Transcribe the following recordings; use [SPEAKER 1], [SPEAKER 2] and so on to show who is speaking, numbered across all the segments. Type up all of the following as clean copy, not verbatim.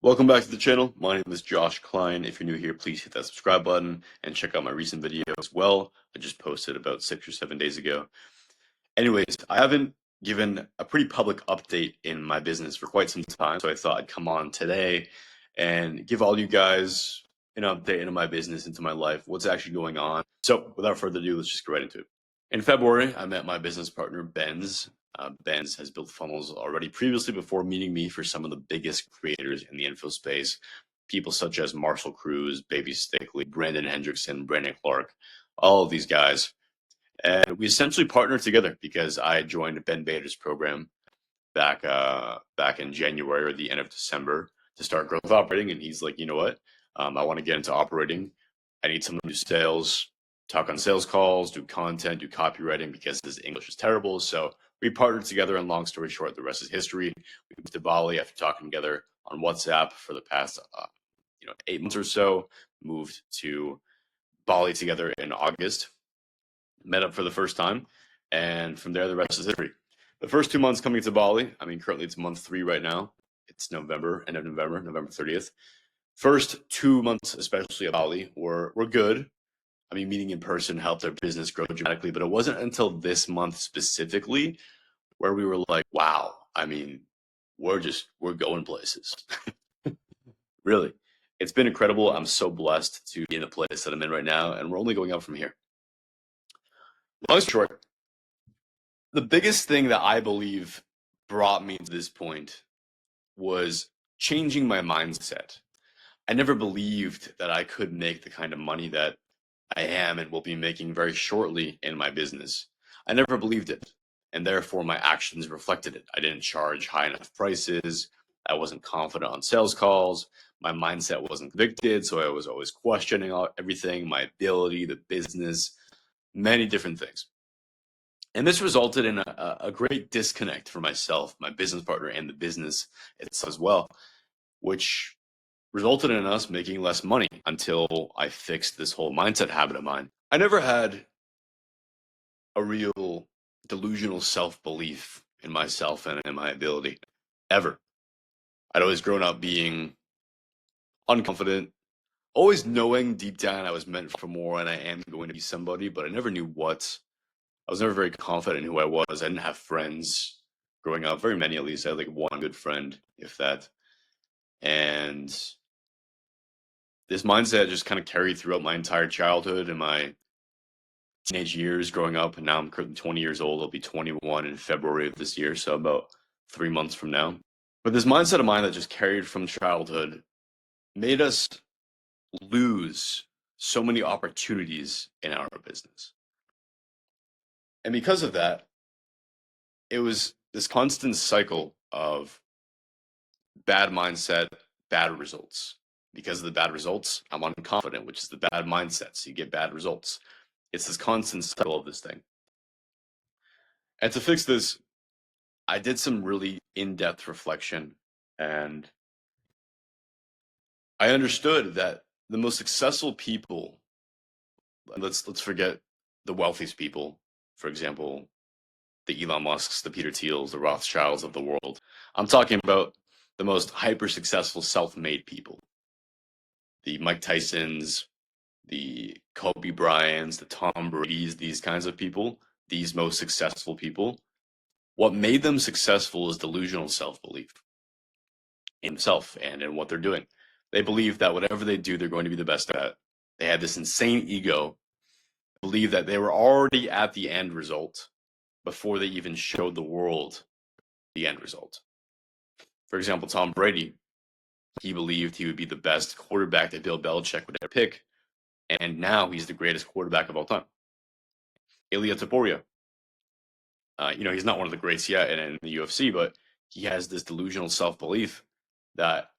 [SPEAKER 1] Welcome back to the channel. My name is Josh Klein. If you're new here, please hit that subscribe button and check out my recent video as well. I just posted about 6 or 7 days ago. Anyways, I haven't given a pretty public update in my business for quite some time, so I thought I'd come on today and give all you guys an update into my business, into my life, what's actually going on. So without further ado, let's just get right into it. In February, I met my business partner, Benz. Benz has built funnels already previously before meeting me for some of the biggest creators in the info space. People such as Marshall Cruz, Baby Stickley, Brandon Hendrickson, Brandon Clark, all of these guys. And we essentially partnered together because I joined Ben Bader's program back in January or the end of December to start growth operating. And he's like, you know what? I want to get into operating. I need someone to do sales, talk on sales calls, do content, do copywriting because his English is terrible. So we partnered together, and long story short, the rest is history. We moved to Bali after talking together on WhatsApp for the past 8 months or so. Moved to Bali together in August. Met up for the first time, and from there, the rest is history. The first 2 months coming to Bali, I mean, currently it's month 3 right now. It's November, end of November, November 30th. First 2 months, especially at Bali, were good. I mean, meeting in person helped our business grow dramatically, but it wasn't until this month specifically where we were like, wow, I mean, we're going places. Really. It's been incredible. I'm so blessed to be in the place that I'm in right now, and we're only going up from here. Long story short, the biggest thing that I believe brought me to this point was changing my mindset. I never believed that I could make the kind of money that I am and will be making very shortly in my business. I never believed it, and therefore my actions reflected it. I didn't charge high enough prices. I wasn't confident on sales calls. My mindset wasn't convicted, so I was always questioning everything, my ability, the business, many different things. And this resulted in a great disconnect for myself, my business partner, and the business itself as well, which resulted in us making less money until I fixed this whole mindset habit of mine. I never had a real delusional self-belief in myself and in my ability, ever. I'd always grown up being unconfident, always knowing deep down I was meant for more and I am going to be somebody, but I never knew what. I was never very confident in who I was. I didn't have friends growing up, very many at least. I had like one good friend, if that. And this mindset just kind of carried throughout my entire childhood and my teenage years growing up. And now I'm currently 20 years old. I'll be 21 in February of this year, so about 3 months from now. But this mindset of mine that just carried from childhood made us lose so many opportunities in our business. And because of that, it was this constant cycle of bad mindset, bad results. Because of the bad results, I'm unconfident, which is the bad mindset. So you get bad results. It's this constant cycle of this thing. And to fix this, I did some really in-depth reflection, and I understood that the most successful people, let's forget the wealthiest people, for example, the Elon Musks, the Peter Thiels, the Rothschilds of the world. I'm talking about the most hyper successful self-made people. The Mike Tysons, the Kobe Bryants, the Tom Brady's, these kinds of people, these most successful people. What made them successful is delusional self-belief in themselves and in what they're doing. They believe that whatever they do, they're going to be the best at. They had this insane ego, believe that they were already at the end result before they even showed the world the end result. For example, Tom Brady, he believed he would be the best quarterback that Bill Belichick would ever pick, and now he's the greatest quarterback of all time. Ilya Taporia, he's not one of the greats yet in the UFC, but he has this delusional self-belief that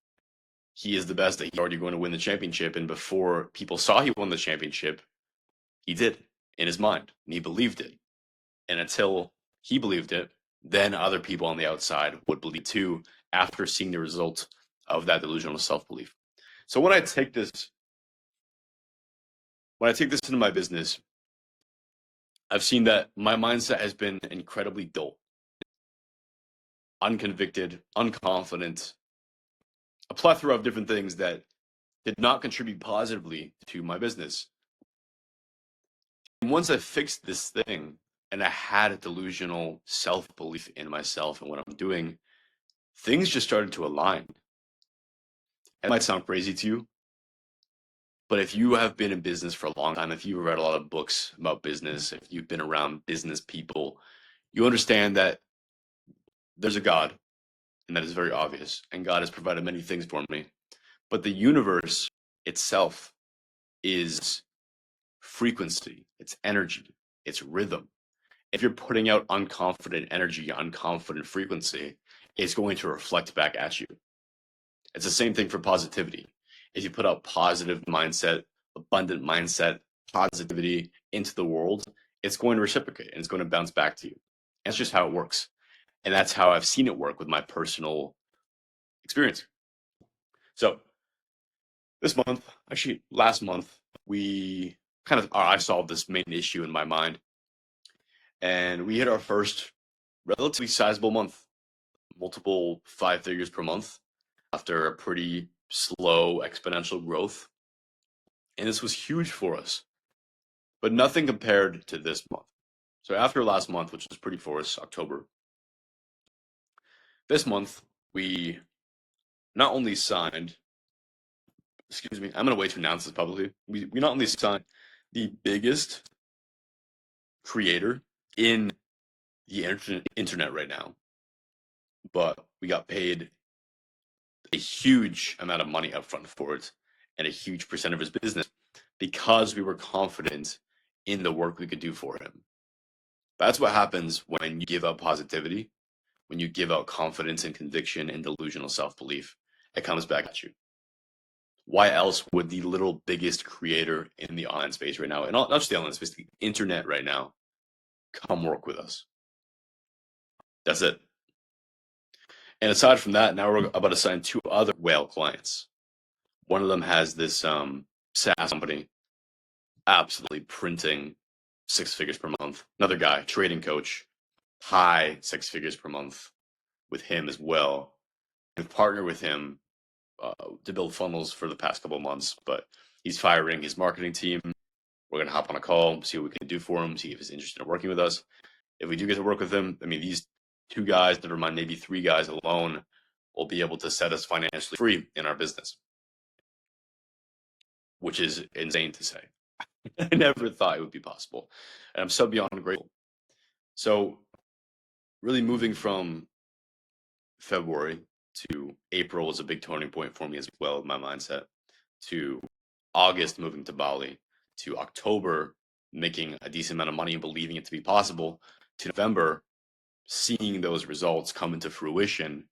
[SPEAKER 1] he is the best, that he's already going to win the championship. And before people saw he won the championship, he did in his mind, and he believed it. And until he believed it, then other people on the outside would believe too after seeing the result of that delusional self-belief. So when I take this into my business, I've seen that my mindset has been incredibly dull, unconvicted, unconfident, a plethora of different things that did not contribute positively to my business. And once I fixed this thing and I had a delusional self-belief in myself and what I'm doing, things just started to align. It might sound crazy to you, but if you have been in business for a long time, if you've read a lot of books about business, if you've been around business people, you understand that there's a God, and that is very obvious. And God has provided many things for me. But the universe itself is frequency, it's energy, it's rhythm. If you're putting out unconfident energy, unconfident frequency, it's going to reflect back at you. It's the same thing for positivity. If you put out positive mindset, abundant mindset, positivity into the world, it's going to reciprocate and it's going to bounce back to you. That's just how it works. And that's how I've seen it work with my personal experience. So this month, actually last month, we I solved this main issue in my mind, and we hit our first relatively sizable month, multiple 5 figures per month after a pretty slow exponential growth. And this was huge for us, but nothing compared to this month. So after last month, which was pretty for us, October, this month we not only signed, excuse me, I'm going to wait to announce this publicly. We not only signed the biggest creator in the internet right now, but we got paid a huge amount of money upfront for it and a huge percent of his business because we were confident in the work we could do for him. That's what happens when you give out positivity, when you give out confidence and conviction and delusional self-belief. It comes back at you. Why else would the little biggest creator in the online space right now, and not just the online space, the internet right now, come work with us? That's it. And aside from that, now we're about to sign 2 other whale clients. One of them has this SaaS company, absolutely printing 6 figures per month. Another guy, trading coach, high 6 figures per month with him as well. We've partnered with him to build funnels for the past couple of months, but he's firing his marketing team. We're going to hop on a call, see what we can do for him, see if he's interested in working with us. If we do get to work with him, I mean, these 2 guys, never mind, maybe 3 guys alone, will be able to set us financially free in our business, which is insane to say. I never thought it would be possible. And I'm so beyond grateful. So really moving from February to April was a big turning point for me as well, my mindset, to August moving to Bali, to October making a decent amount of money and believing it to be possible, to November seeing those results come into fruition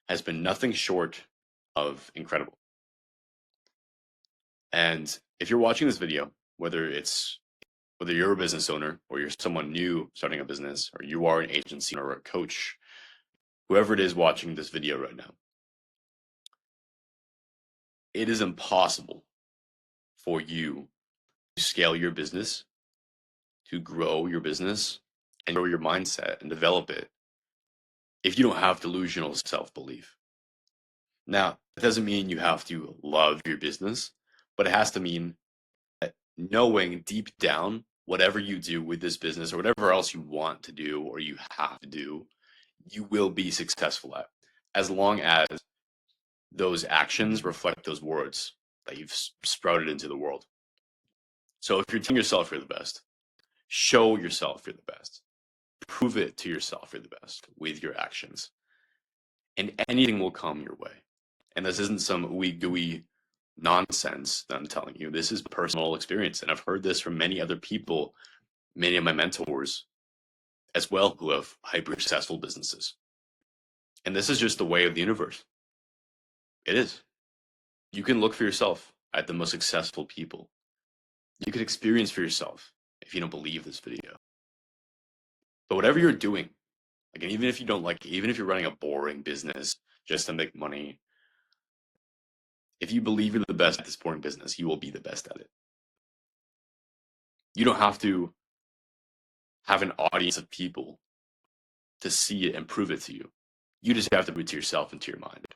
[SPEAKER 1] has been nothing short of incredible. And if you're watching this video, whether you're a business owner or you're someone new starting a business or you are an agency or a coach, whoever it is watching this video right now, it is impossible for you to scale your business, to grow your business, and grow your mindset and develop it if you don't have delusional self-belief. Now, that doesn't mean you have to love your business, but it has to mean that knowing deep down whatever you do with this business or whatever else you want to do or you have to do, you will be successful at, as long as those actions reflect those words that you've sprouted into the world. So if you're telling yourself you're the best, show yourself you're the best. Prove it to yourself you're the best with your actions. And anything will come your way. And this isn't some ooey gooey nonsense that I'm telling you. This is personal experience. And I've heard this from many other people, many of my mentors as well, who have hyper successful businesses. And this is just the way of the universe. It is. You can look for yourself at the most successful people. You can experience for yourself if you don't believe this video. But whatever you're doing, like, even if you don't like it, even if you're running a boring business just to make money, if you believe you're the best at this boring business, you will be the best at it. You don't have to have an audience of people to see it and prove it to you. You just have to prove it to yourself and to your mind.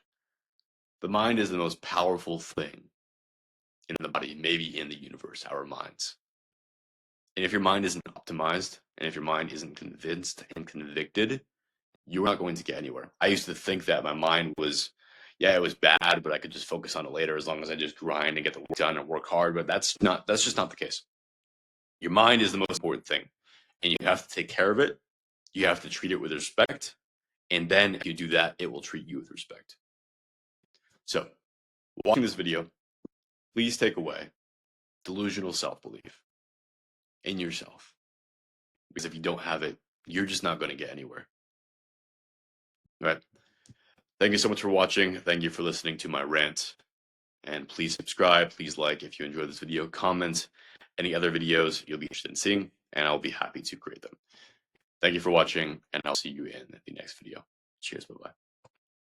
[SPEAKER 1] The mind is the most powerful thing in the body, maybe in the universe, our minds. And if your mind isn't optimized, and if your mind isn't convinced and convicted, you're not going to get anywhere. I used to think that my mind was, yeah, it was bad, but I could just focus on it later as long as I just grind and get the work done and work hard. But that's just not the case. Your mind is the most important thing, and you have to take care of it. You have to treat it with respect. And then if you do that, it will treat you with respect. So, watching this video, please take away delusional self-belief in yourself. Because if you don't have it, you're just not going to get anywhere. All right. Thank you so much for watching. Thank you for listening to my rant. And please subscribe, please like if you enjoyed this video, comment any other videos you'll be interested in seeing, and I'll be happy to create them. Thank you for watching, and I'll see you in the next video. Cheers, bye-bye.